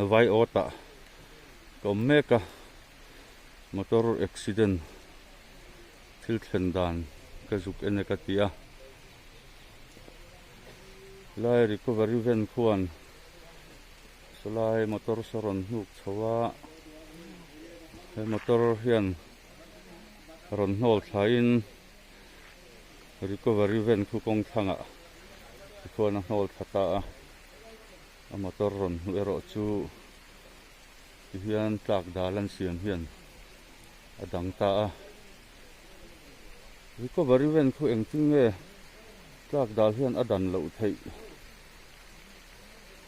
vai ota kommeka motor accident thil thlen dan ka zuk eneka tia lai recovery van khuan solai motor saron hnuk chawa he motor hian ron hnol thlain recovery van khu kong thanga khuan a hnol thata a motor ron hu ero chu hian tlak dalan siam hian a dang ta a recovery van khu engting nge tlak dal hian a dan lo thei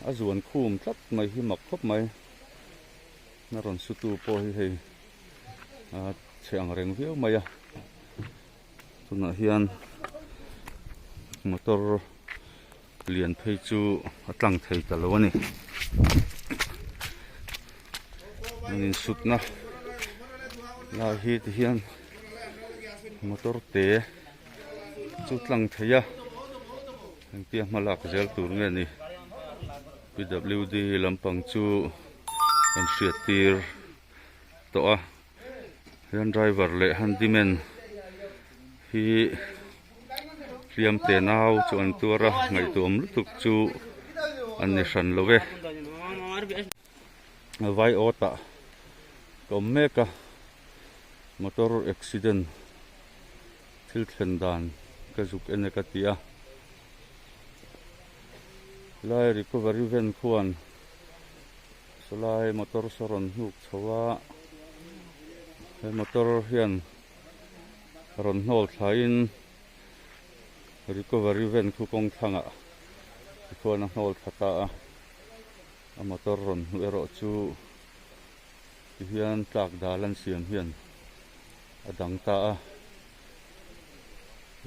a zuan khum tlat mai hi mak khop mai na ron sutu po hi hei a cheng reng viau mai a tuna hian motor lian phei chu a tlang thei ta lo ani nin sutna la hi ti hian motor te chu tlang theia angtia malak zel tur nge ni PWD lampang chu an hriat tir to a hian driver le handyman hi hliam te nau chu an tura ngai tuam lutuk chu an ni hran lo ve vai ota kommeka motor accident thil thlen dan ka zuk eneka tia lai recovery van khuan solai motor saron hnuk chawa he motor hian ron hnol thlain recovery van khu kong thanga khuan a hnol thata a motor ron hu ero chu hian tlak dalan siam hian a dang ta a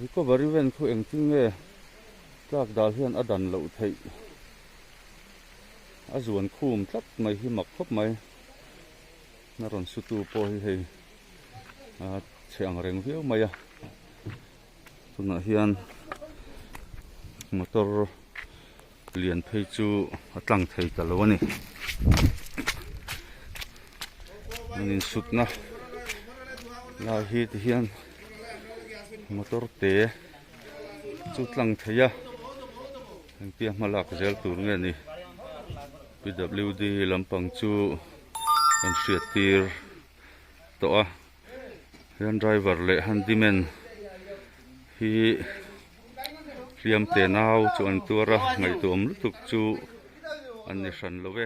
recovery van khu engting nge tlak dal hian a dan lo thei a zuan khum tlat mai hi mak khop mai na ron sutu po hi hei a cheng reng viau mai a tuna hian motor lian phei chu a tlang thei ta lo ani nin sutna la hi ti hian motor te chu tlang theia angtia malak zel tur nge ni PWD lampang chu an hriat tir to a hian driver le handyman hi hliam te nau chu an tura ngai tuam lutuk chu an ni hran lo ve